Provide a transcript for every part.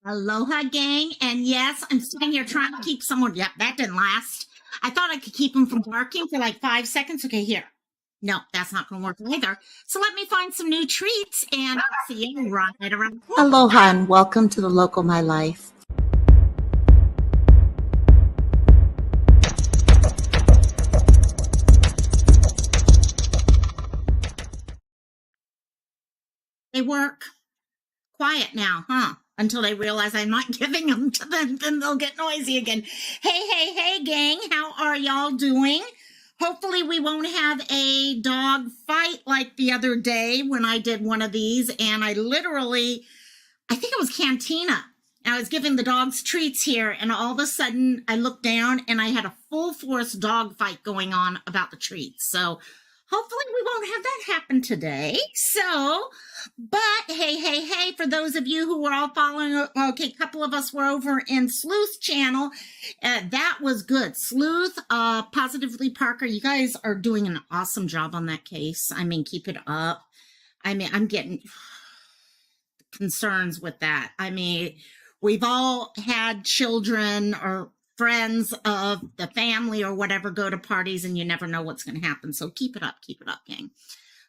Aloha, gang. And yes, I'm sitting here trying to keep someone. Yep, that didn't last. I thought I could keep him from barking for like 5 seconds. Okay, here. No, that's not going to work either. So let me find some new treats and I'll see you right around. Aloha and welcome to the Local My Life. They work. Quiet now, huh? Until they realize I'm not giving them to them, then they'll get noisy again. Hey, gang, how are y'all doing? Hopefully we won't have a dog fight like the other day when I did one of these, and I think it was Cantina. I was giving the dogs treats here, and all of a sudden I looked down and I had a full force dog fight going on about the treats. So hopefully we won't have that happen today. But hey, for those of you who were all following, okay, a couple of us were over in Sleuth's channel. That was good. Sleuth, Positively Parker, you guys are doing an awesome job on that case. I mean, keep it up. I mean, I'm getting concerns with that. I mean, we've all had children or friends of the family or whatever go to parties, and you never know what's going to happen. So keep it up, gang.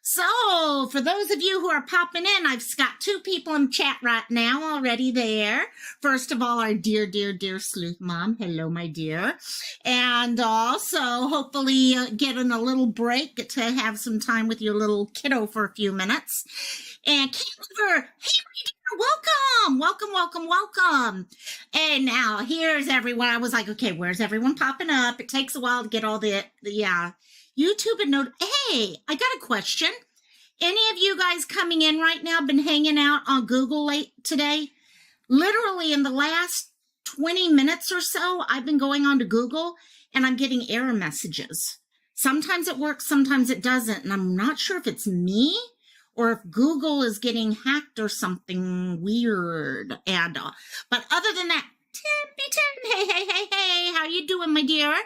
So for those of you who are popping in, I've got two people in chat right now already there. First of all, our dear Sleuth Mom. Hello, my dear. And also hopefully getting a little break to have some time with your little kiddo for a few minutes. And Kayla, hey, welcome. And now here's everyone. I was like, okay, where's everyone popping up? It takes a while to get all the YouTube and note. Hey, I got a question. Any of you guys coming in right now been hanging out on Google late today? Literally in the last 20 minutes or so, I've been going on to Google and I'm getting error messages. Sometimes it works, sometimes it doesn't. And I'm not sure if it's me or if Google is getting hacked or something weird. And but other than that, Tim, hey, how you doing, my dear?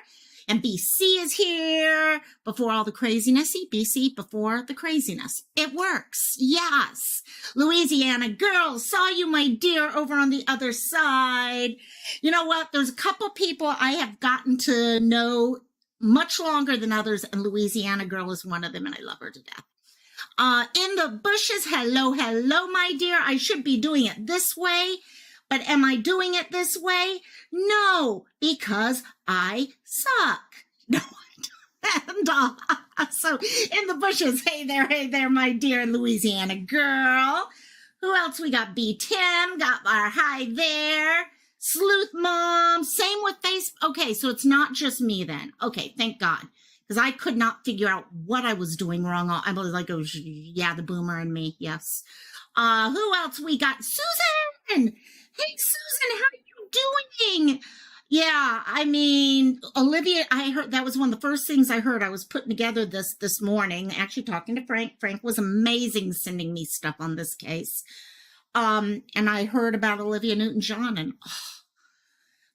And BC is here before all the craziness. See, BC before the craziness. It works. Yes. Louisiana girl, saw you, my dear, over on the other side. You know what? There's a couple people I have gotten to know much longer than others, and Louisiana girl is one of them, and I love her to death. In the bushes, hello, my dear. I should be doing it this way. But am I doing it this way? No, because I suck. No, I don't. And so in the bushes, hey there, my dear Louisiana girl. Who else we got? B. Tim, got our hi there. Sleuth Mom, same with face. Okay, so it's not just me then. Okay, thank God. Because I could not figure out what I was doing wrong. I was like, oh, yeah, the boomer and me, yes. Who else we got? Susan! Hey, Susan, how are you doing? Yeah, I mean, Olivia, I heard that was one of the first things I heard. I was putting together this morning, actually talking to Frank. Frank was amazing sending me stuff on this case. And I heard about Olivia Newton-John, and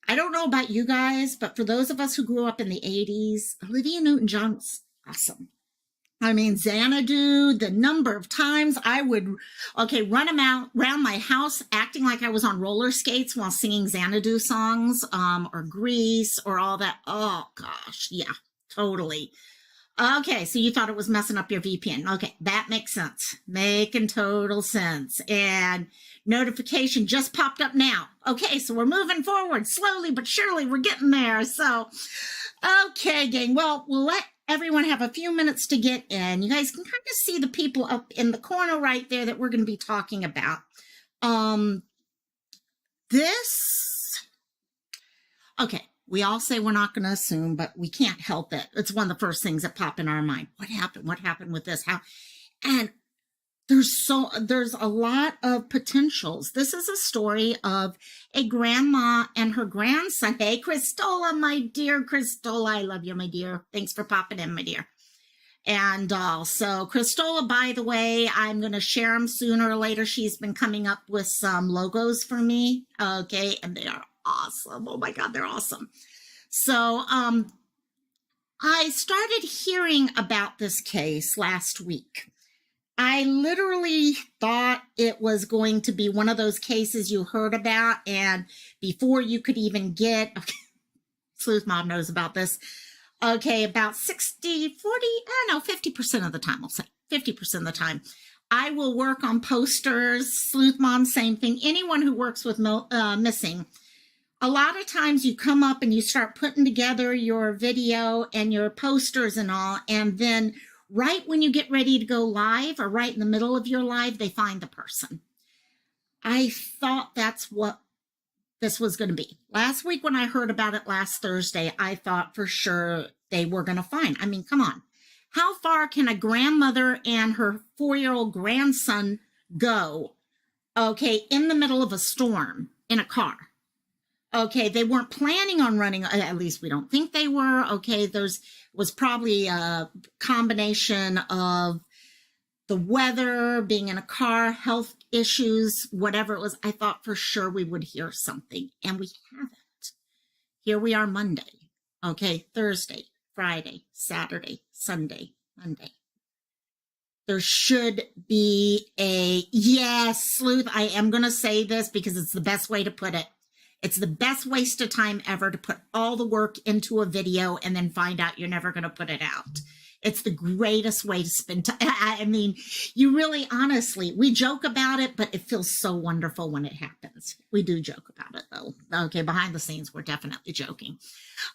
I don't know about you guys, but for those of us who grew up in the 80s, Olivia Newton-John was awesome. I mean, Xanadu, the number of times I would, run around my house acting like I was on roller skates while singing Xanadu songs, or Grease or all that. Oh, gosh. Yeah, totally. Okay, so you thought it was messing up your VPN. Okay, that makes sense. Making total sense. And notification just popped up now. Okay, so we're moving forward slowly but surely. We're getting there. So, okay, gang. Well, we'll let everyone have a few minutes to get in. You guys can kind of see the people up in the corner right there that we're going to be talking about. Okay, we all say we're not going to assume, but we can't help it. It's one of the first things that pop in our mind. What happened? What happened with this? How? And there's a lot of potentials. This is a story of a grandma and her grandson. Hey, Christola, my dear Christola. I love you, my dear. Thanks for popping in, my dear. And so Christola, by the way, I'm going to share them sooner or later. She's been coming up with some logos for me. Okay. And they are awesome. Oh my God, they're awesome. So, I started hearing about this case last week. I literally thought it was going to be one of those cases you heard about, and before you could even get, okay, Sleuth Mom knows about this. Okay, about 60, 40, I don't know, 50% of the time, I'll say 50% of the time, I will work on posters. Sleuth Mom, same thing. Anyone who works with missing, a lot of times you come up and you start putting together your video and your posters and all, and then right when you get ready to go live or right in the middle of your live, they find the person. I thought that's what this was going to be. Last week when I heard about it last Thursday, I thought for sure they were going to find. I mean, come on. How far can a grandmother and her 4-year-old grandson go, okay, in the middle of a storm in a car? Okay, they weren't planning on running, at least we don't think they were. Okay, there's was probably a combination of the weather, being in a car, health issues, whatever it was. I thought for sure we would hear something, and we haven't. Here we are Monday, okay, Thursday, Friday, Saturday, Sunday, Monday. There should be a, yes, Sleuth, I am going to say this because it's the best way to put it. It's the best waste of time ever to put all the work into a video and then find out you're never going to put it out. It's the greatest way to spend time. I mean, you really, honestly, we joke about it, but it feels so wonderful when it happens. We do joke about it, though. Okay, behind the scenes, we're definitely joking.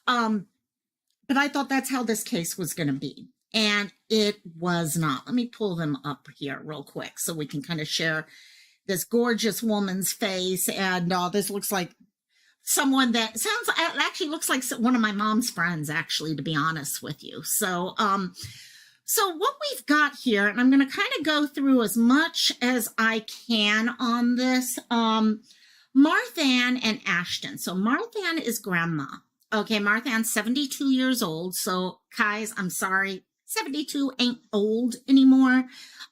But I thought that's how this case was going to be. And it was not. Let me pull them up here real quick so we can kind of share this gorgeous woman's face. And this looks like someone that sounds, it actually looks like one of my mom's friends, actually, to be honest with you. So, so what we've got here, and I'm going to kind of go through as much as I can on this, Marthann and Ashton. So Marthann is grandma. Okay, Marthann's 72 years old. So guys, I'm sorry, 72 ain't old anymore.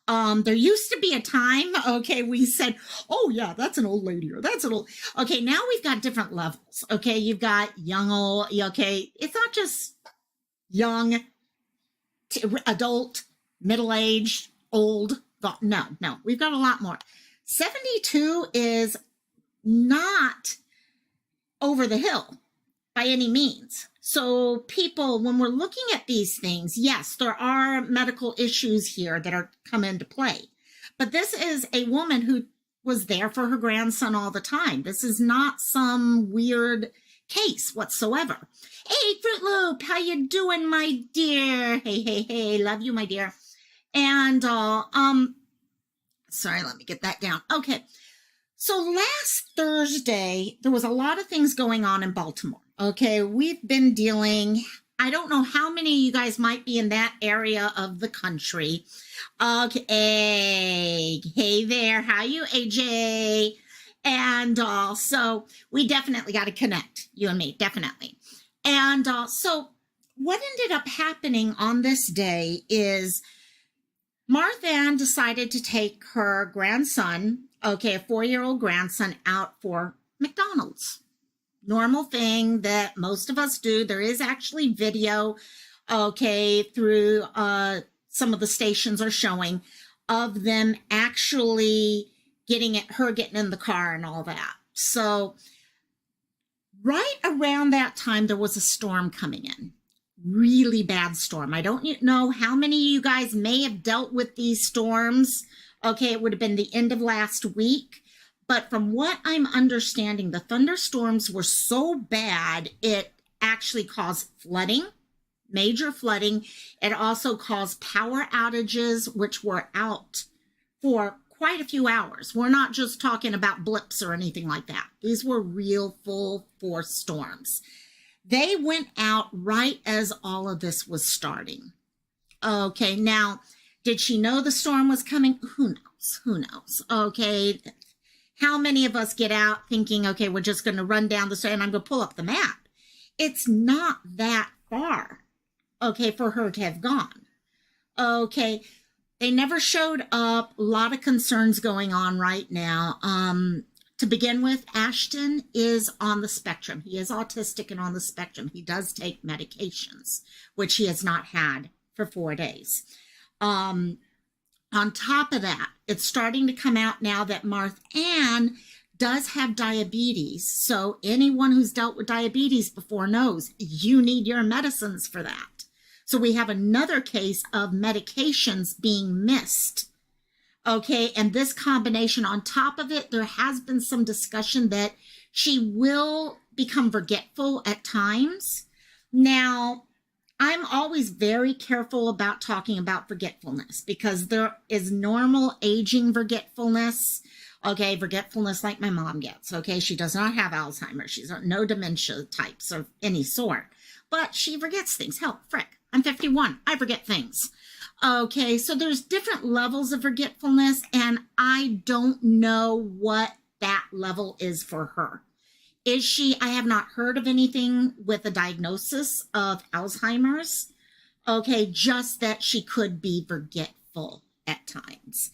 There used to be a time, okay, we said, oh yeah, that's an old lady, or that's an old, okay, now we've got different levels, okay, you've got young, old, okay, it's not just young, adult, middle-aged, old, no, we've got a lot more. 72 is not over the hill by any means. So people, when we're looking at these things, yes, there are medical issues here that are come into play. But this is a woman who was there for her grandson all the time. This is not some weird case whatsoever. Hey, Fruit Loop, how you doing, my dear? Hey, love you, my dear. And, sorry, let me get that down. Okay. So last Thursday, there was a lot of things going on in Baltimore. Okay, we've been dealing, I don't know how many of you guys might be in that area of the country. Okay, hey there, how you, AJ? And so we definitely got to connect, you and me, definitely. And so what ended up happening on this day is Marthann decided to take her grandson, okay, a 4-year-old grandson, out for McDonald's. Normal thing that most of us do. There is actually video, okay, through some of the stations are showing of them actually getting in the car and all that. So right around that time, there was a storm coming in. Really bad storm. I don't know how many of you guys may have dealt with these storms. Okay, it would have been the end of last week. But from what I'm understanding, the thunderstorms were so bad, it actually caused flooding, major flooding. It also caused power outages, which were out for quite a few hours. We're not just talking about blips or anything like that. These were real full force storms. They went out right as all of this was starting. Okay, now, did she know the storm was coming? Who knows? Okay. How many of us get out thinking, okay, we're just going to run down the street and I'm going to pull up the map? It's not that far, okay, for her to have gone. Okay, they never showed up. A lot of concerns going on right now. To begin with, Ashton is on the spectrum. He is autistic and on the spectrum. He does take medications, which he has not had for 4 days. On top of that, it's starting to come out now that Marthann does have diabetes. So anyone who's dealt with diabetes before knows you need your medicines for that. So we have another case of medications being missed. Okay, and this combination on top of it, there has been some discussion that she will become forgetful at times. Now, I'm always very careful about talking about forgetfulness because there is normal aging forgetfulness. Okay, forgetfulness like my mom gets. Okay, she does not have Alzheimer's. She's no dementia types of any sort, but she forgets things. Hell, frick, I'm 51. I forget things. Okay, so there's different levels of forgetfulness, and I don't know what that level is for her. Is she, I have not heard of anything with a diagnosis of Alzheimer's. Okay, just that she could be forgetful at times,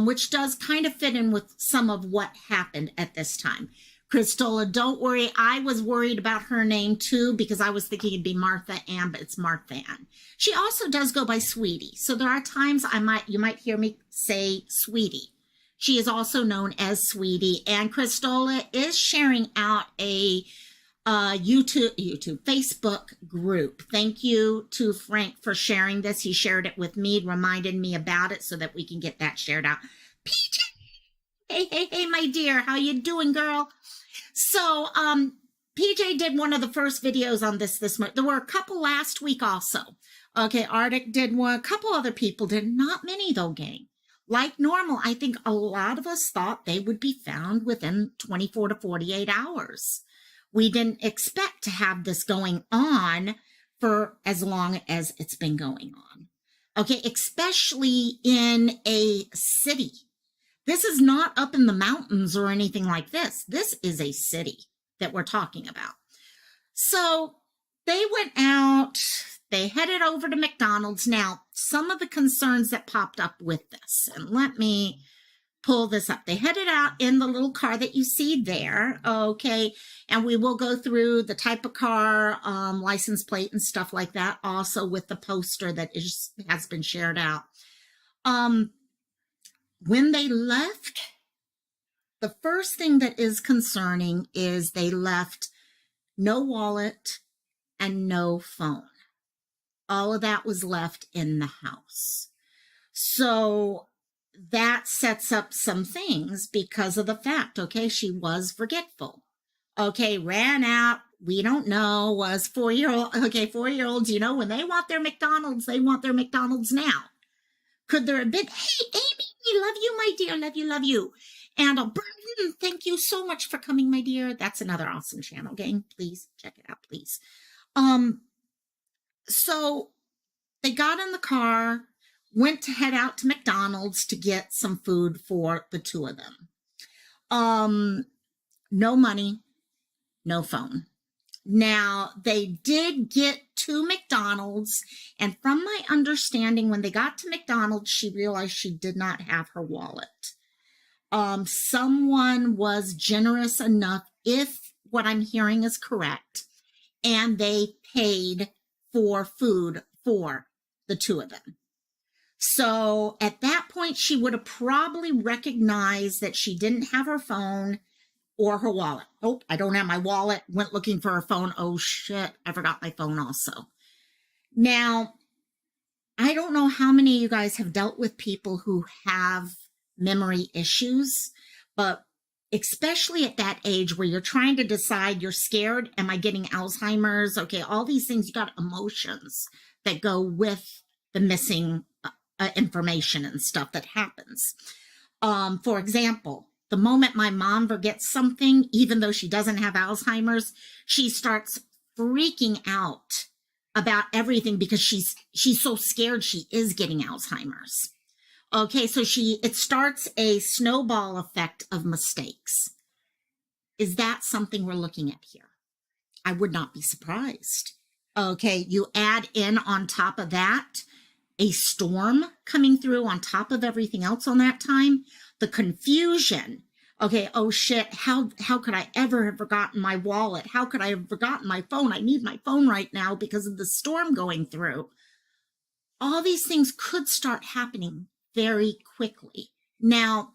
which does kind of fit in with some of what happened at this time. Christola, don't worry. I was worried about her name too because I was thinking it'd be Martha Ann, but it's Marthann. She also does go by Sweetie. So there are times you might hear me say Sweetie. She is also known as Sweetie, and Christola is sharing out a Facebook group. Thank you to Frank for sharing this. He shared it with me, reminded me about it so that we can get that shared out. PJ, hey, my dear, how you doing, girl? So, PJ did one of the first videos on this month. There were a couple last week also. Okay, Arctic did one. A couple other people did. Not many though, gang. Like normal, I think a lot of us thought they would be found within 24 to 48 hours. We didn't expect to have this going on for as long as it's been going on. Okay, especially in a city. This is not up in the mountains or anything like this. This is a city that we're talking about. So they went out, they headed over to McDonald's. Now, some of the concerns that popped up with this, and let me pull this up. They headed out in the little car that you see there, okay, and we will go through the type of car, license plate and stuff like that, also with the poster that has been shared out. When they left, the first thing that is concerning is they left no wallet and no phone. All of that was left in the house. So that sets up some things because of the fact, okay, she was forgetful. Okay, ran out, we don't know, was 4-year-old. Okay, 4-year-olds, you know, when they want their McDonald's, they want their McDonald's now. Could there have been, hey, Amy, love you, my dear, love you. And Burton, thank you so much for coming, my dear. That's another awesome channel, gang. Please check it out, please. So they got in the car, went to head out to McDonald's to get some food for the two of them. No money, no phone. Now, they did get to McDonald's, and from my understanding, when they got to McDonald's, she realized she did not have her wallet. Someone was generous enough, if what I'm hearing is correct, and they paid for food for the two of them. So at that point, she would have probably recognized that she didn't have her phone or her wallet. Oh, I don't have my wallet. Went looking for her phone. Oh, shit. I forgot my phone also. Now, I don't know how many of you guys have dealt with people who have memory issues, but especially at that age where you're trying to decide, you're scared, am I getting Alzheimer's? Okay, all these things, you got emotions that go with the missing information and stuff that happens. For example, the moment my mom forgets something, even though she doesn't have Alzheimer's, she starts freaking out about everything because she's so scared she is getting Alzheimer's. Okay, so it starts a snowball effect of mistakes. Is that something we're looking at here? I would not be surprised. Okay, you add in on top of that a storm coming through on top of everything else on that time, the confusion. Okay, oh shit, how could I ever have forgotten my wallet? How could I have forgotten my phone? I need my phone right now because of the storm going through. All these things could start happening very quickly. Now,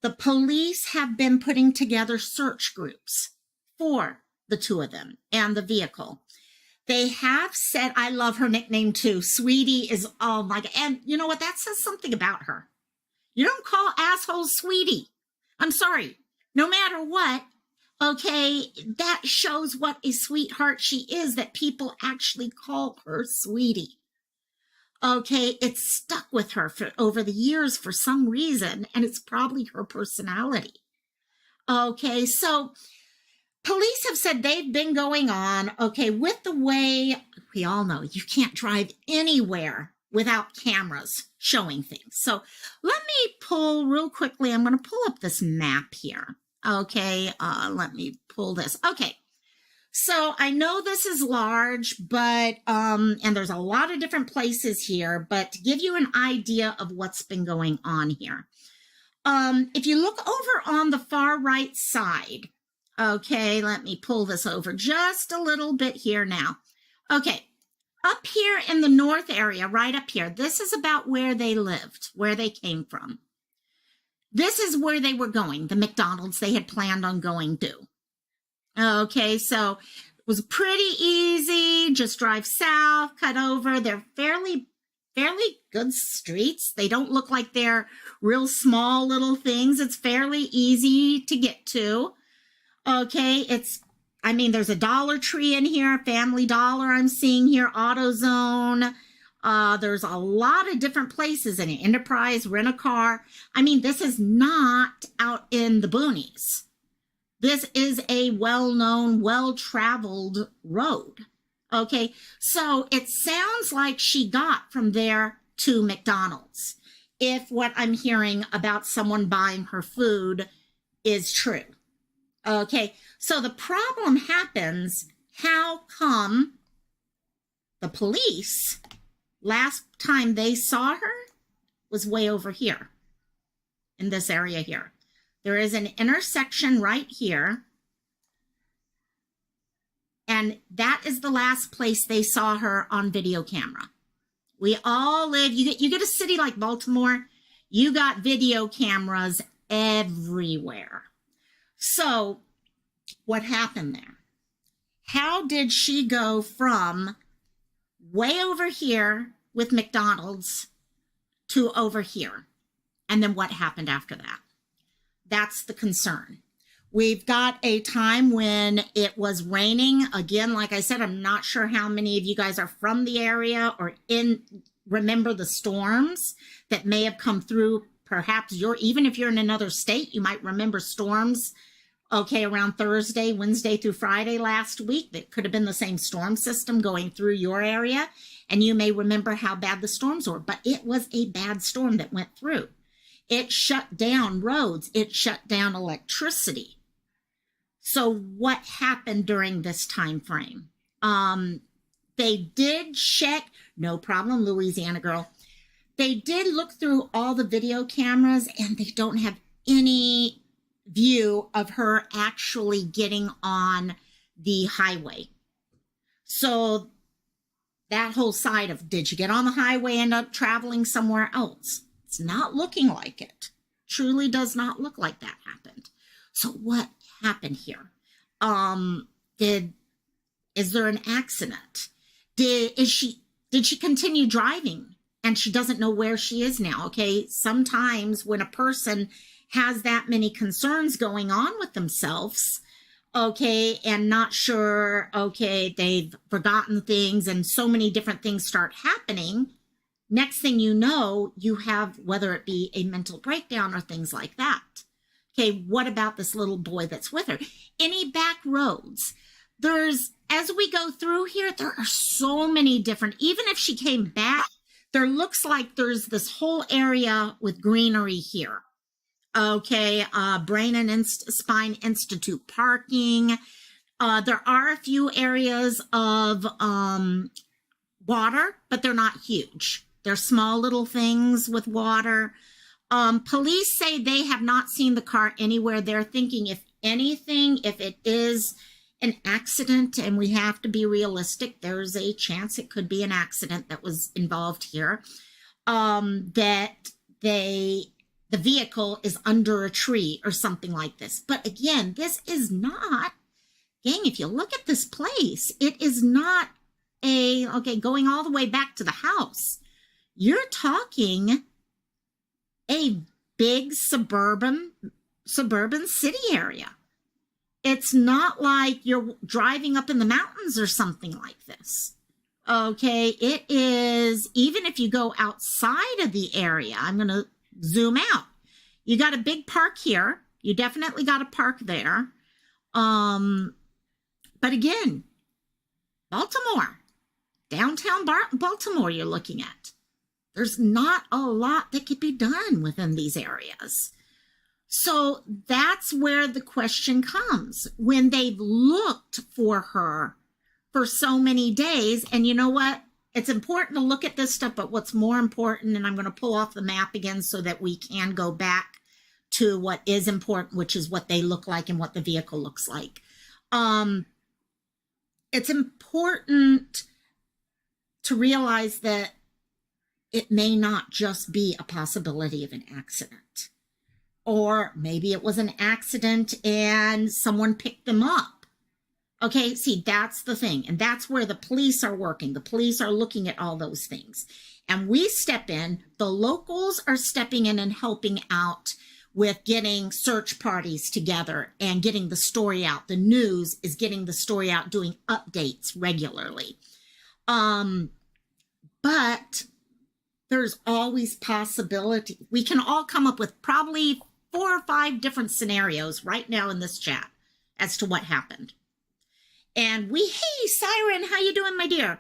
the police have been putting together search groups for the two of them and the vehicle. They have said, I love her nickname too. Sweetie is, oh my God. And you know what? That says something about her. You don't call assholes sweetie. I'm sorry. No matter what, okay, that shows what a sweetheart she is, that people actually call her sweetie. Okay, it's stuck with her for over the years for some reason, and it's probably her personality. Okay, so police have said they've been going on, okay, with the way we all know you can't drive anywhere without cameras showing things. So let me pull real quickly. I'm going to pull up this map here. Okay, let me pull this. Okay, so I know this is large, but, and there's a lot of different places here, but to give you an idea of what's been going on here. If you look over on the far right side, okay, let me pull this over just a little bit here now. Okay, up here in the north area, right up here, this is about where they lived, where they came from. This is where they were going, the McDonald's they had planned on going to. Okay, so it was pretty easy. Just drive south, cut over. They're fairly good streets. They don't look like they're real small little things. It's fairly easy to get to. Okay, there's a Dollar Tree in here, Family Dollar I'm seeing here, AutoZone. There's a lot of different places in it. Enterprise, Rent-A-Car. This is not out in the boonies. This is a well-known, well-traveled road. Okay, so it sounds like she got from there to McDonald's, if what I'm hearing about someone buying her food is true. Okay, so the problem happens, how come the police, last time they saw her, was way over here, in this area here. There is an intersection right here, and that is the last place they saw her on video camera. We all live, you get a city like Baltimore, you got video cameras everywhere. So what happened there? How did she go from way over here with McDonald's to over here? And then what happened after that? That's the concern. We've got a time when it was raining. Again, like I said, I'm not sure how many of you guys are from the area or remember the storms that may have come through. Perhaps even if you're in another state, you might remember storms, okay, around Thursday, Wednesday through Friday last week. That could have been the same storm system going through your area. And you may remember how bad the storms were, but it was a bad storm that went through. It shut down roads. It shut down electricity. So what happened during this time frame? They did check, no problem, Louisiana girl. They did look through all the video cameras, and they don't have any view of her actually getting on the highway. So that whole side of, did you get on the highway, end up traveling somewhere else? It's not looking like it. Truly does not look like that happened. So what happened here? Is there an accident? Did she continue driving and she doesn't know where she is now? Okay, sometimes when a person has that many concerns going on with themselves, okay, and not sure, okay, they've forgotten things and so many different things start happening. Next thing you know, you have, whether it be a mental breakdown or things like that. Okay, what about this little boy that's with her? Any back roads? As we go through here, there are so many different, even if she came back, there looks like there's this whole area with greenery here. Okay, Brain and Spine Institute parking. There are a few areas of water, but they're not huge. They're small little things with water. Police say they have not seen the car anywhere. They're thinking, if anything, if it is an accident, and we have to be realistic, there's a chance it could be an accident that was involved here, that the vehicle is under a tree or something like this. But again, this is not, gang, if you look at this place, it is not going all the way back to the house. You're talking a big suburban city area. It's not like you're driving up in the mountains or something like this. Okay, it is, even if you go outside of the area, I'm going to zoom out. You got a big park here. You definitely got a park there. But again, Baltimore, downtown Baltimore you're looking at. There's not a lot that could be done within these areas. So that's where the question comes. When they've looked for her for so many days, and you know what? It's important to look at this stuff, but what's more important, and I'm going to pull off the map again so that we can go back to what is important, which is what they look like and what the vehicle looks like. It's important to realize that it may not just be a possibility of an accident. Or maybe it was an accident and someone picked them up. Okay, see, that's the thing. And that's where the police are working. The police are looking at all those things. And we step in, the locals are stepping in and helping out with getting search parties together and getting the story out. The news is getting the story out, doing updates regularly. But there's always possibility. We can all come up with probably 4 or 5 different scenarios right now in this chat as to what happened. And hey, Siren, how you doing, my dear?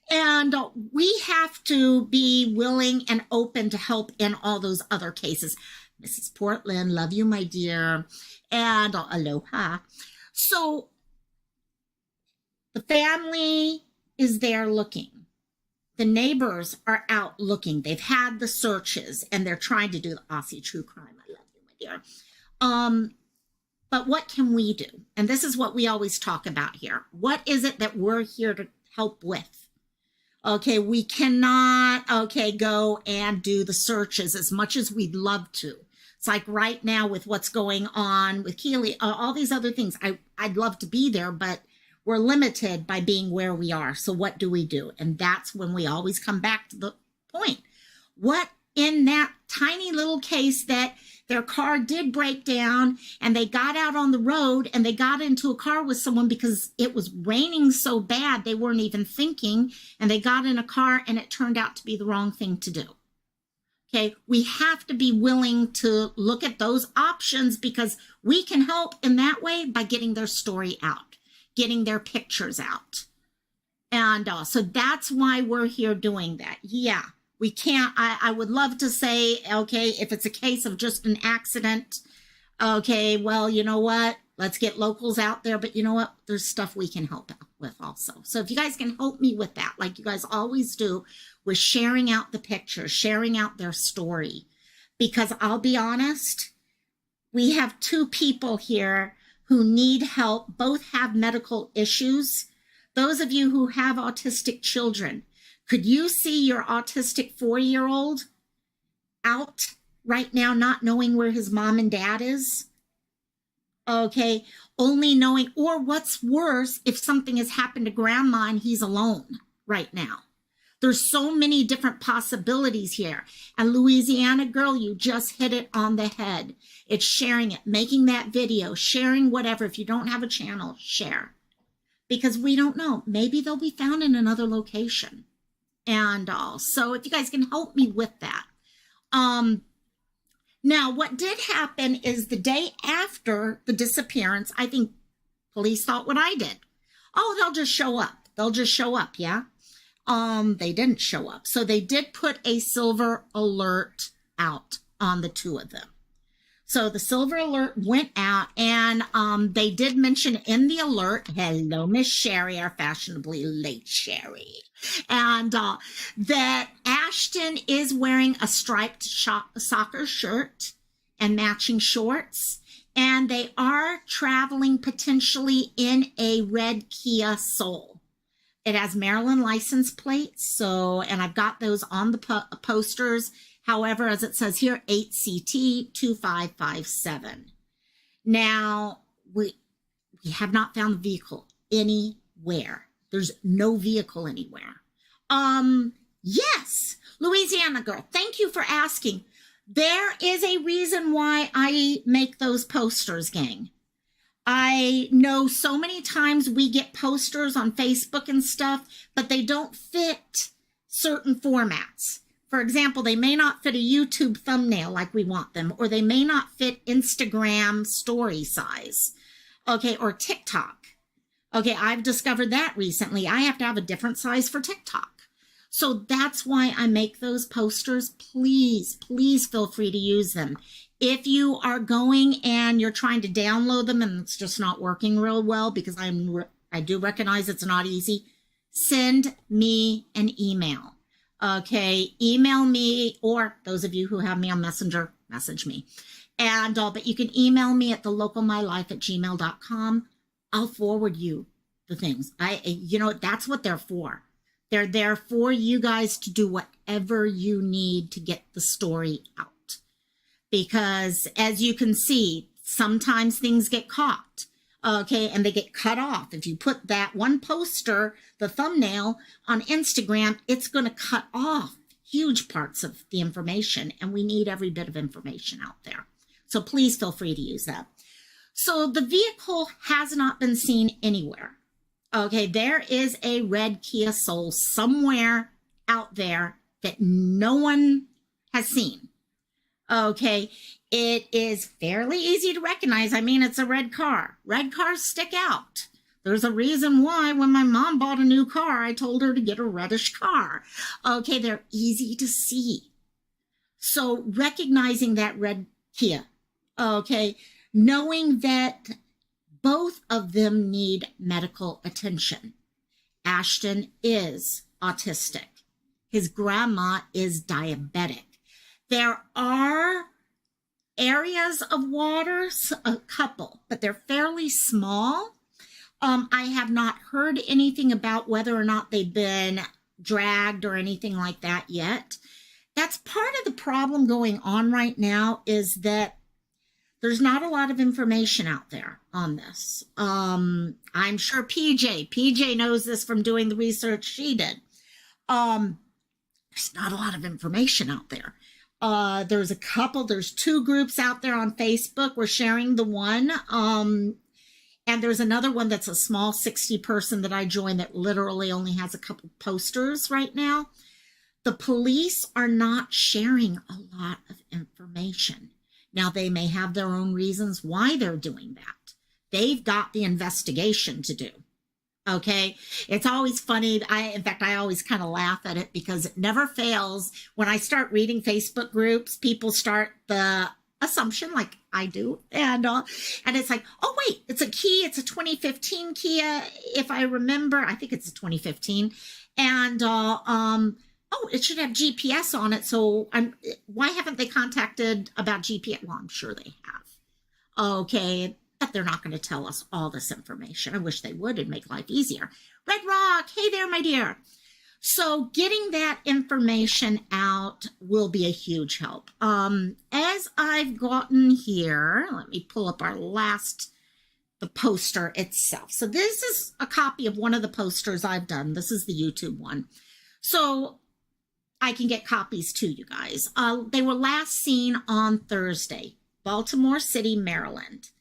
And we have to be willing and open to help in all those other cases. Mrs. Portland, love you, my dear. And aloha. So the family is there looking. The neighbors are out looking. They've had the searches and they're trying to do the Aussie true crime. I love you, my dear. But what can we do? And this is what we always talk about here. What is it that we're here to help with? Okay, we cannot, go and do the searches as much as we'd love to. It's like right now with what's going on with Keely, all these other things. I'd love to be there, but we're limited by being where we are. So what do we do? And that's when we always come back to the point. What in that tiny little case that their car did break down and they got out on the road and they got into a car with someone because it was raining so bad they weren't even thinking, and they got in a car and it turned out to be the wrong thing to do. Okay, we have to be willing to look at those options because we can help in that way by getting their story out, getting their pictures out. And so that's why we're here doing that. Yeah, we can't, I would love to say, okay, if it's a case of just an accident, okay, well, you know what? Let's get locals out there. But you know what? There's stuff we can help out with also. So if you guys can help me with that, like you guys always do, with sharing out the pictures, sharing out their story. Because I'll be honest, we have 2 people here who need help, both have medical issues. Those of you who have autistic children, could you see your autistic 4-year-old out right now not knowing where his mom and dad is? Okay, only knowing, or what's worse, if something has happened to grandma and he's alone right now. There's so many different possibilities here. And Louisiana girl, you just hit it on the head. It's sharing it, making that video, sharing whatever. If you don't have a channel, share. Because we don't know. Maybe they'll be found in another location. And so if you guys can help me with that. Now, what did happen is the day after the disappearance, I think police thought what I did. Oh, they'll just show up. They'll just show up, yeah? They didn't show up. So they did put a silver alert out on the 2 of them. So the silver alert went out, and they did mention in the alert, hello, Miss Sherry, our fashionably late Sherry, and that Ashton is wearing a striped soccer shirt and matching shorts, and they are traveling potentially in a red Kia Soul. It has Maryland license plates, and I've got those on the posters, However, as it says here, 8CT2557. Now, we have not found the vehicle anywhere. There's no vehicle anywhere. Yes, Louisiana girl, thank you for asking. There is a reason why I make those posters, gang. I know so many times we get posters on Facebook and stuff, but they don't fit certain formats. For example, they may not fit a YouTube thumbnail like we want them, or they may not fit Instagram story size, okay, or TikTok. Okay, I've discovered that recently. I have to have a different size for TikTok. So that's why I make those posters. Please, please feel free to use them. If you are going and you're trying to download them and it's just not working real well, because I do recognize it's not easy, send me an email. Okay, email me, or those of you who have me on Messenger, message me. And but you can email me at thelocalmylife@gmail.com. I'll forward you the things. That's what they're for. They're there for you guys to do whatever you need to get the story out. Because as you can see, sometimes things get caught, okay, and they get cut off. If you put that one poster, the thumbnail, on Instagram, it's going to cut off huge parts of the information, and we need every bit of information out there. So please feel free to use that. So the vehicle has not been seen anywhere. Okay, there is a red Kia Soul somewhere out there that no one has seen. Okay, it is fairly easy to recognize. I mean, it's a red car. Red cars stick out. There's a reason why when my mom bought a new car, I told her to get a reddish car. Okay, they're easy to see. So recognizing that red Kia, okay, knowing that both of them need medical attention. Ashton is autistic. His grandma is diabetic. There are areas of water, a couple, but they're fairly small. I have not heard anything about whether or not they've been dragged or anything like that yet. That's part of the problem going on right now, is that there's not a lot of information out there on this. I'm sure PJ knows this from doing the research she did. There's not a lot of information out there. There's two groups out there on Facebook. We're sharing the one. And there's another one that's a small 60 person that I joined that literally only has a couple posters right now. The police are not sharing a lot of information. Now, they may have their own reasons why they're doing that. They've got the investigation to do. Okay, it's always funny. In fact, I always kind of laugh at it because it never fails. When I start reading Facebook groups, people start the assumption, like I do, and it's like, oh wait, it's a Kia, it's a 2015 Kia, if I remember. I think it's a 2015, and oh, it should have GPS on it. So why haven't they contacted about GPS? Well, I'm sure they have. Okay. But they're not going to tell us all this information. I wish they would and make life easier. Red Rock, hey there, my dear. So getting that information out will be a huge help. As I've gotten here, let me pull up the poster itself. So this is a copy of one of the posters I've done. This is the YouTube one. So I can get copies to you guys. They were last seen on Thursday, Baltimore City, Maryland.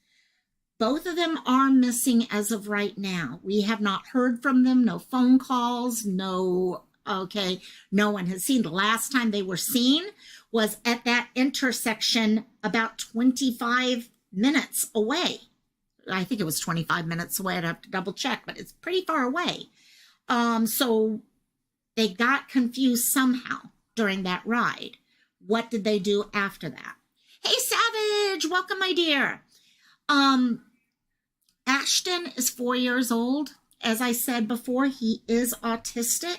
Both of them are missing as of right now. We have not heard from them, no phone calls, no one has seen. The last time they were seen was at that intersection about 25 minutes away. I think it was 25 minutes away. I'd have to double check, but it's pretty far away. So they got confused somehow during that ride. What did they do after that? Hey, Savage, welcome, my dear. Ashton is 4 years old. As I said before, he is autistic.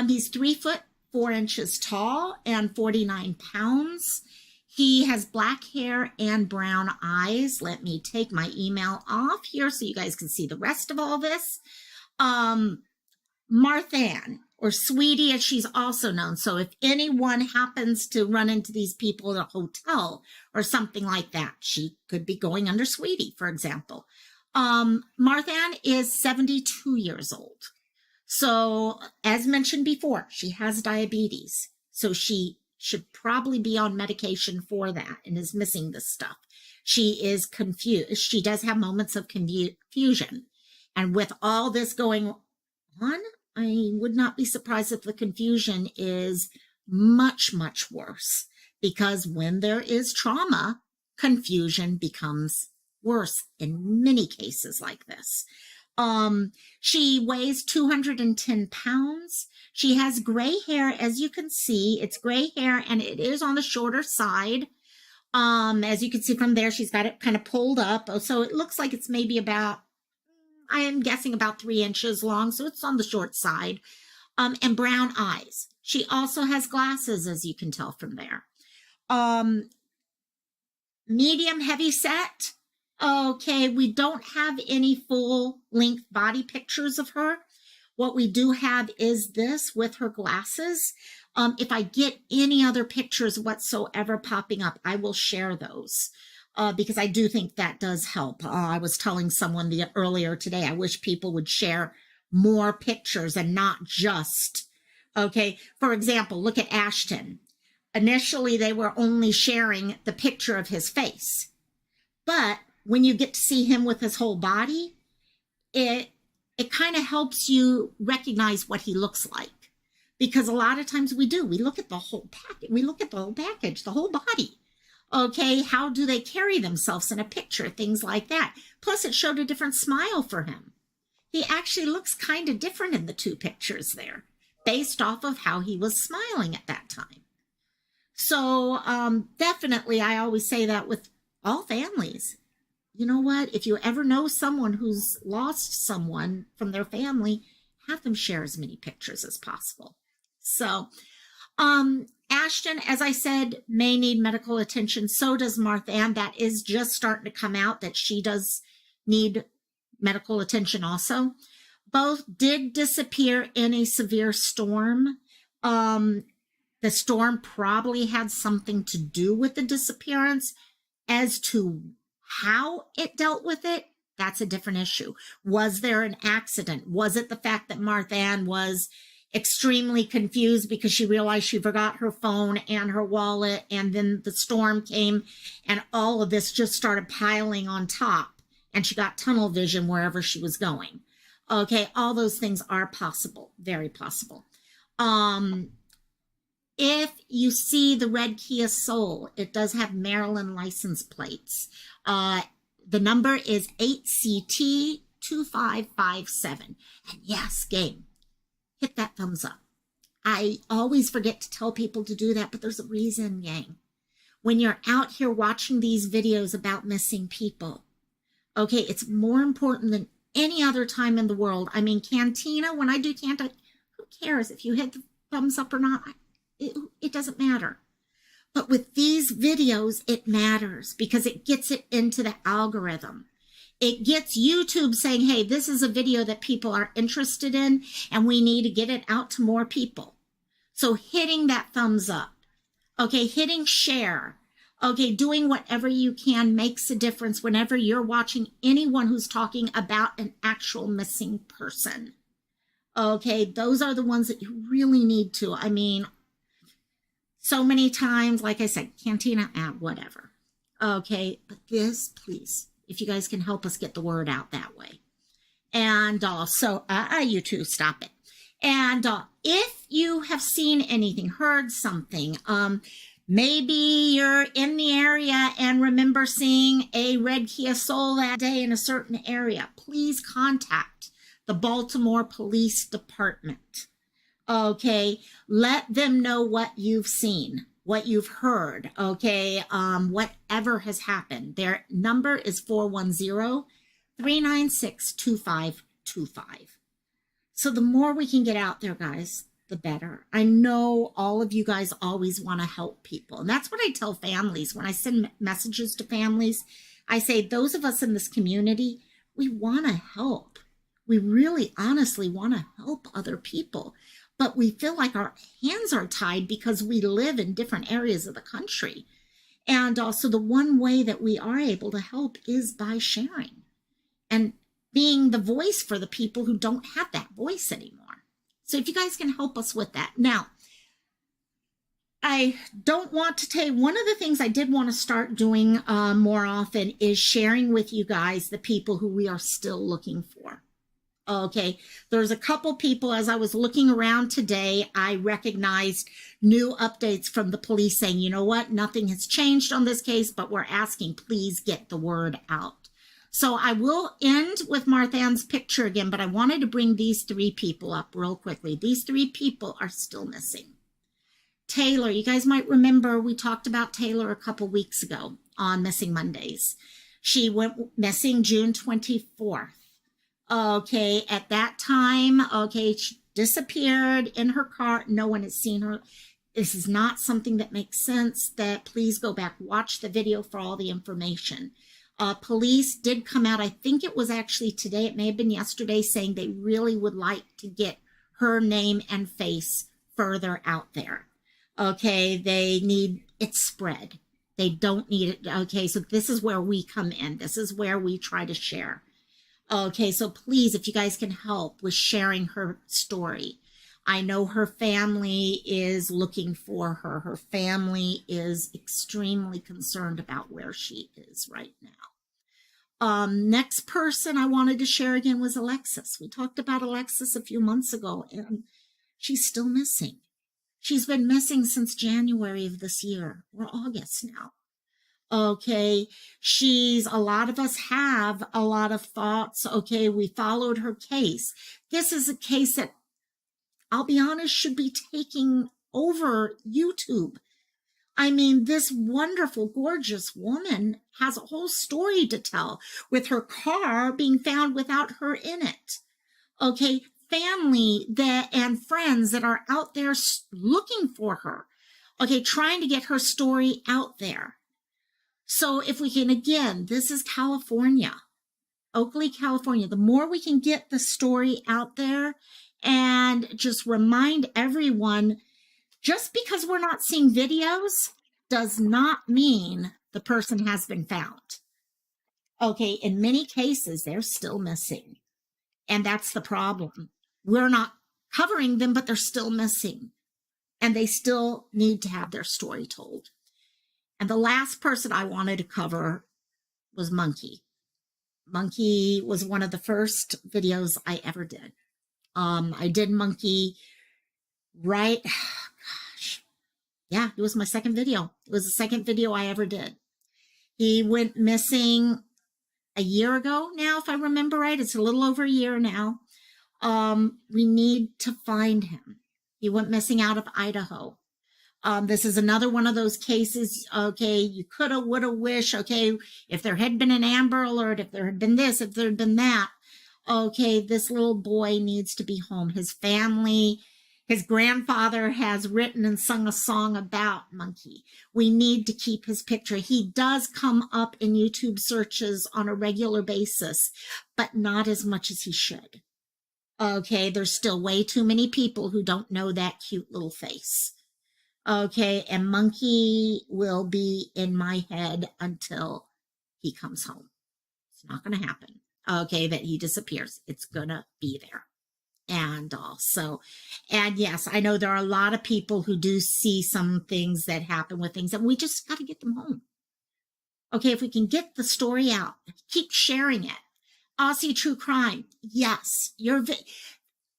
He's 3 foot 4 inches tall and 49 pounds. He has black hair and brown eyes. Let me take my email off here so you guys can see the rest of all this. Marthann, or Sweetie, as she's also known. So if anyone happens to run into these people at a hotel or something like that, she could be going under Sweetie, for example. Marthann is 72 years old. So as mentioned before, she has diabetes. So she should probably be on medication for that and is missing this stuff. She is confused. She does have moments of confusion. And with all this going on, I would not be surprised if the confusion is much, much worse, because when there is trauma, confusion becomes worse in many cases like this. She weighs 210 pounds. She has gray hair, as you can see. It's gray hair, and it is on the shorter side. As you can see from there, she's got it kind of pulled up. So it looks like it's maybe about, I am guessing about 3 inches long. So it's on the short side. And brown eyes. She also has glasses, as you can tell from there. Medium heavy set. Okay, we don't have any full-length body pictures of her. What we do have is this with her glasses. If I get any other pictures whatsoever popping up, I will share those because I do think that does help. I was telling someone earlier today, I wish people would share more pictures and not just, okay, for example, look at Ashton. Initially, they were only sharing the picture of his face. But when you get to see him with his whole body, it kind of helps you recognize what he looks like. Because a lot of times we look at the whole package. We look at the whole package, the whole body. Okay, how do they carry themselves in a picture? Things like that. Plus, it showed a different smile for him. He actually looks kind of different in the two pictures there, based off of how he was smiling at that time. So definitely, I always say that with all families. You know what? If you ever know someone who's lost someone from their family, have them share as many pictures as possible. So, Ashton, as I said, may need medical attention. So does Marthann. That is just starting to come out that she does need medical attention also. Both did disappear in a severe storm. The storm probably had something to do with the disappearance. As to how it dealt with it, that's a different issue. Was there an accident? Was it the fact that Marthann was extremely confused because she realized she forgot her phone and her wallet, and then the storm came and all of this just started piling on top, and she got tunnel vision wherever she was going? Okay, all those things are possible, very possible. If you see the red Kia Soul, it does have Maryland license plates. The number is 8CT2557. And yes, gang, hit that thumbs up. I always forget to tell people to do that, but there's a reason, gang. When you're out here watching these videos about missing people, okay, it's more important than any other time in the world. I mean, Cantina, when I do Cantina, who cares if you hit the thumbs up or not? It doesn't matter. But with these videos, it matters because it gets it into the algorithm. It gets YouTube saying, hey, this is a video that people are interested in, and we need to get it out to more people. So hitting that thumbs up, okay, hitting share, okay, doing whatever you can makes a difference whenever you're watching anyone who's talking about an actual missing person. Okay, those are the ones that you really need to. I mean, so many times, like I said, Cantina, whatever. Okay, but this, please, if you guys can help us get the word out that way. And also, you two, stop it. And if you have seen anything, heard something, maybe you're in the area and remember seeing a red Kia Soul that day in a certain area, please contact the Baltimore Police Department. Okay, let them know what you've seen, what you've heard, okay, whatever has happened. Their number is 410-396-2525. So the more we can get out there, guys, the better. I know all of you guys always want to help people. And that's what I tell families. When I send messages to families, I say, those of us in this community, we want to help. We really honestly want to help other people. but we feel like our hands are tied because we live in different areas of the country. And also, the one way that we are able to help is by sharing and being the voice for the people who don't have that voice anymore. So if you guys can help us with that. Now, I don't want to tell you, one of the things I did want to start doing more often is sharing with you guys the people who we are still looking for. Okay, there's a couple people, as I was looking around today, I recognized new updates from the police saying, you know what, nothing has changed on this case, but we're asking, please get the word out. So I will end with Marthann's picture again, but I wanted to bring these three people up real quickly. These three people are still missing. Taylor, you guys might remember we talked about Taylor a couple weeks ago on Missing Mondays. She went missing June 24th. Okay, at that time, okay, she disappeared in her car. No one has seen her. This is not something that makes sense. That please go back, watch the video for all the information. Police did come out, I think it was actually today, it may have been yesterday, saying they really would like to get her name and face further out there. Okay, they need it spread. They don't need it. Okay, so this is where we come in. This is where we try to share. Okay, so please, if you guys can help with sharing her story. I know her family is looking for her. Her family is extremely concerned about where she is right now. Next person I wanted to share again was Alexis. We talked about Alexis a few months ago, and she's still missing. She's been missing since January of this year. We're August now. Okay, a lot of us have a lot of thoughts. Okay, we followed her case. This is a case that, I'll be honest, should be taking over YouTube. I mean, this wonderful, gorgeous woman has a whole story to tell with her car being found without her in it. Okay, family and friends that are out there looking for her. Okay, trying to get her story out there. So if we can, again, this is California, Oakley, California. The more we can get the story out there and just remind everyone, just because we're not seeing videos does not mean the person has been found. Okay, in many cases, they're still missing. And that's the problem. We're not covering them, but they're still missing. And they still need to have their story told. And the last person I wanted to cover was Monkey. Monkey was one of the first videos I ever did. I did Monkey right, gosh, yeah, it was my second video. It was the second video I ever did. He went missing a year ago now, if I remember right. It's a little over a year now. We need to find him. He went missing out of Idaho. This is another one of those cases, okay, you coulda, woulda, wish, okay, if there had been an Amber Alert, if there had been this, if there had been that, okay, this little boy needs to be home. His family, his grandfather has written and sung a song about Monkey. We need to keep his picture. He does come up in YouTube searches on a regular basis, but not as much as he should. Okay, there's still way too many people who don't know that cute little face. Okay, and Monkey will be in my head until he comes home. It's not going to happen. Okay, that he disappears. It's going to be there. And also, and yes, I know there are a lot of people who do see some things that happen with things, and we just got to get them home. Okay, if we can get the story out, keep sharing it. Aussie True Crime, yes,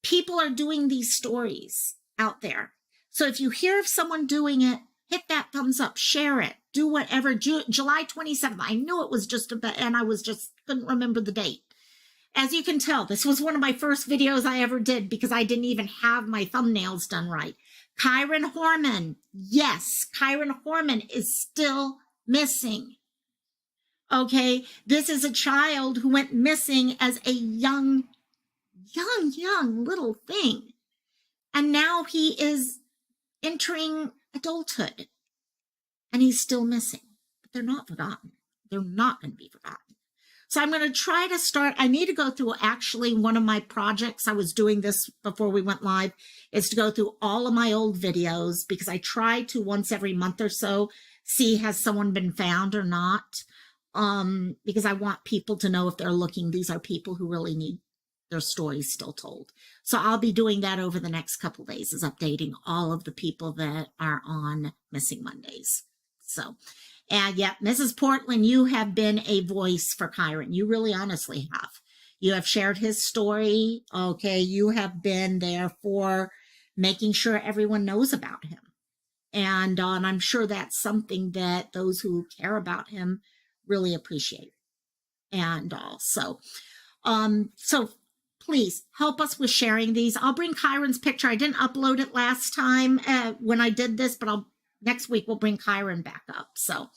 people are doing these stories out there. So if you hear of someone doing it, hit that thumbs up, share it, do whatever. July 27th, I knew it was just and I couldn't remember the date. As you can tell, this was one of my first videos I ever did because I didn't even have my thumbnails done right. Kyron Horman, yes, Kyron Horman is still missing. Okay, this is a child who went missing as a young little thing. And now he is entering adulthood, and he's still missing. But they're not forgotten. They're not going to be forgotten. So I'm going to try to start. I need to go through actually one of my projects. I was doing this before we went live, is to go through all of my old videos, because I try to once every month or so see has someone been found or not. Because I want people to know if they're looking, these are people who really need their stories still told. So I'll be doing that over the next couple of days, is updating all of the people that are on Missing Mondays. So, and yeah, Mrs. Portland, you have been a voice for Kyron. You really honestly have. You have shared his story. Okay. You have been there for making sure everyone knows about him. And I'm sure that's something that those who care about him really appreciate. And also, so please help us with sharing these. I'll bring Kyron's picture. I didn't upload it last time when I did this, but next week we'll bring Kyron back up. So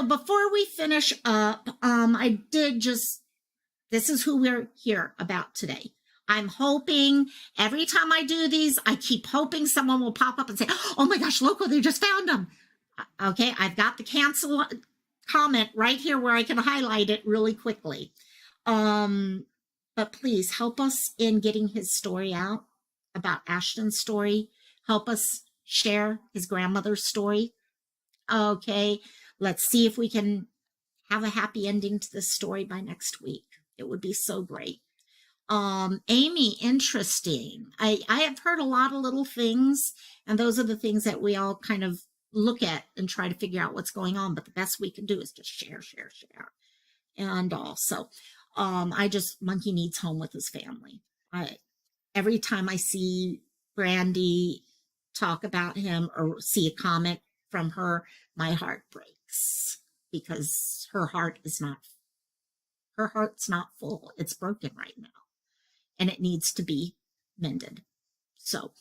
before we finish up, this is who we're here about today. I'm hoping every time I do these, I keep hoping someone will pop up and say, oh my gosh, Loco, they just found him. Okay, I've got the cancel comment right here where I can highlight it really quickly. But please help us in getting his story out, about Ashton's story. Help us share his grandmother's story. Okay, let's see if we can have a happy ending to this story by next week. It would be so great. Amy, interesting. I have heard a lot of little things, and those are the things that we all kind of look at and try to figure out what's going on. But the best we can do is just share. And also, Monkey needs home with his family. Every time I see Brandy talk about him or see a comment from her, my heart breaks, because her heart's not full. It's broken right now, and it needs to be mended. So,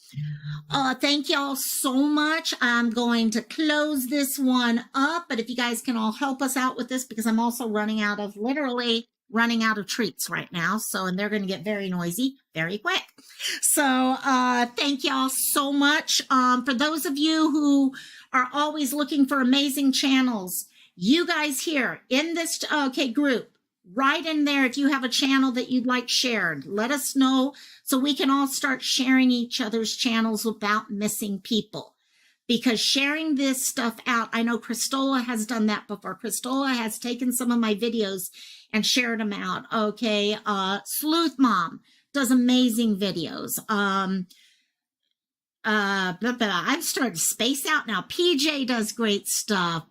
thank y'all so much. I'm going to close this one up, but if you guys can all help us out with this, because I'm also literally running out of treats right now. So, and they're going to get very noisy very quick. So, thank y'all so much. For those of you who are always looking for amazing channels, you guys here in this, group, right in there, if you have a channel that you'd like shared, let us know so we can all start sharing each other's channels without missing people. Because sharing this stuff out, I know Christola has done that before. Christola has taken some of my videos and shared them out. Okay, Sleuth Mom does amazing videos. I'm starting to space out now. PJ does great stuff.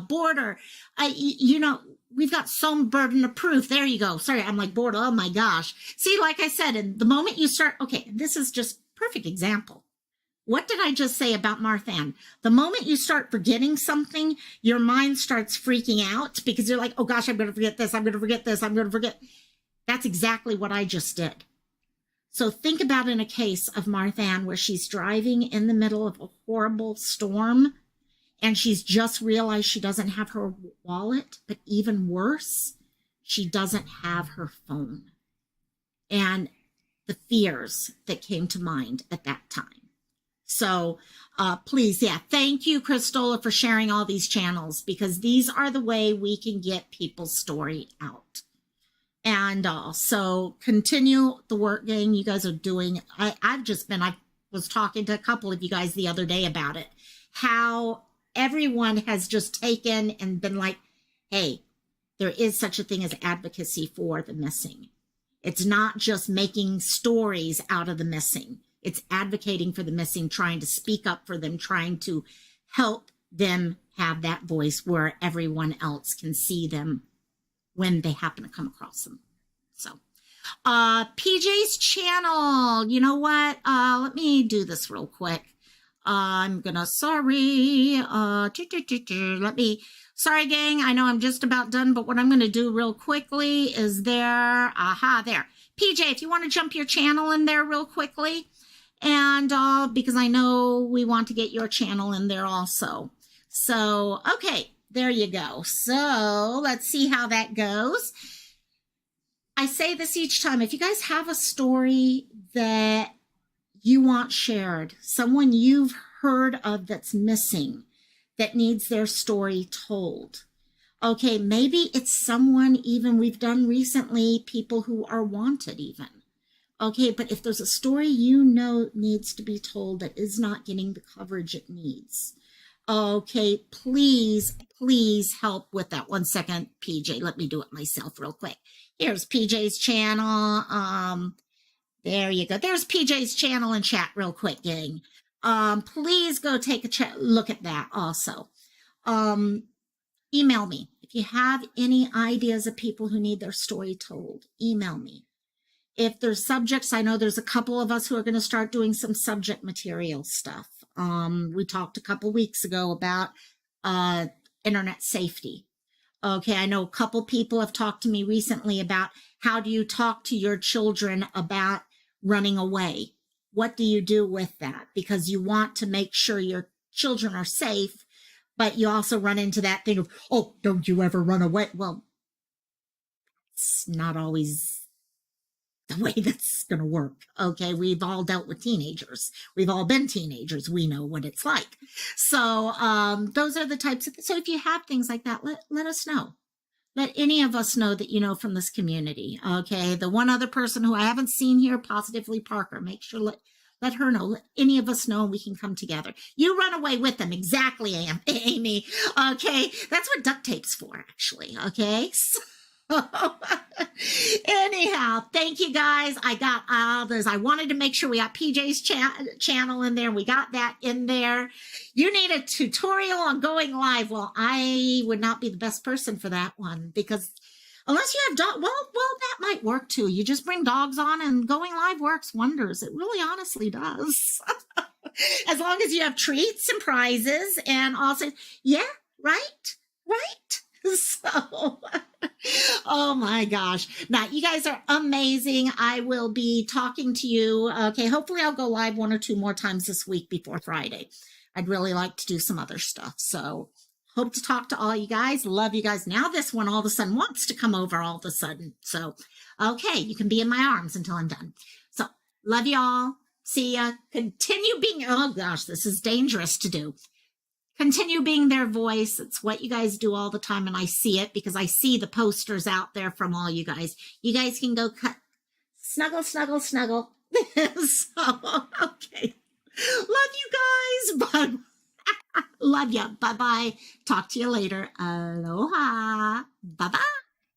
Border, we've got some burden of proof. There you go. Sorry, I'm like bored. Oh my gosh. See, like I said, and the moment you start, okay, this is just perfect example. What did I just say about Marthann? The moment you start forgetting something, your mind starts freaking out because you're like, oh gosh, I'm going to forget this. I'm going to forget this. I'm going to forget. That's exactly what I just did. So think about in a case of Marthann where she's driving in the middle of a horrible storm, and she's just realized she doesn't have her wallet, but even worse, she doesn't have her phone. And the fears that came to mind at that time. So please, thank you, Christola, for sharing all these channels, because these are the way we can get people's story out. And so continue the work, gang, you guys are doing. I was talking to a couple of you guys the other day about it, how everyone has just taken and been like, hey, there is such a thing as advocacy for the missing. It's not just making stories out of the missing. It's advocating for the missing, trying to speak up for them, trying to help them have that voice where everyone else can see them when they happen to come across them. So, PJ's channel, you know what? Let me do this real quick. I'm gonna, sorry, sorry gang, I know I'm just about done, but what I'm gonna do real quickly is there. PJ, if you want to jump your channel in there real quickly, and because I know we want to get your channel in there also. So, okay, there you go. So let's see how that goes. I say this each time. If you guys have a story that you want shared, someone you've heard of that's missing, that needs their story told, Okay, maybe it's someone even we've done recently, people who are wanted even. Okay, but if there's a story you know needs to be told that is not getting the coverage it needs, okay, please, please help with that. 1 second, PJ. Let me do it myself real quick. Here's PJ's channel. There you go. There's PJ's channel in chat real quick, gang. Please go take a look at that also. Email me. If you have any ideas of people who need their story told, email me. If there's subjects, I know there's a couple of us who are going to start doing some subject material stuff. We talked a couple weeks ago about internet safety. Okay, I know a couple people have talked to me recently about how do you talk to your children about running away? What do you do with that? Because you want to make sure your children are safe, but you also run into that thing of, oh, don't you ever run away? Well, it's not always the way that's going to work. Okay, we've all dealt with teenagers. We've all been teenagers. We know what it's like. So those are the types of, so if you have things like that, let us know. Let any of us know that you know from this community. Okay, the one other person who I haven't seen here, Positively Parker, make sure let her know. Let any of us know, and we can come together. You run away with them. Exactly, Amy. Okay, that's what duct tape's for, actually. Okay. Anyhow, thank you guys. I got all this. I wanted to make sure we got PJ's channel in there. We got that in there. You need a tutorial on going live. Well, I would not be the best person for that one because unless you have dog, well, that might work too. You just bring dogs on and going live works wonders. It really honestly does. As long as you have treats and prizes and also, yeah, right. So, oh my gosh. Now, you guys are amazing. I will be talking to you. Okay, hopefully I'll go live 1 or 2 more times this week before Friday. I'd really like to do some other stuff. So, hope to talk to all you guys. Love you guys. Now this one all of a sudden wants to come over all of a sudden. So, okay, you can be in my arms until I'm done. So, love you all. See ya. Continue being, oh gosh, this is dangerous to do. Continue being their voice. It's what you guys do all the time, and I see it because I see the posters out there from all you guys. You guys can go cut, snuggle. So, okay. Love you guys. Bye. Love ya. Bye-bye. Talk to you later. Aloha. Bye-bye.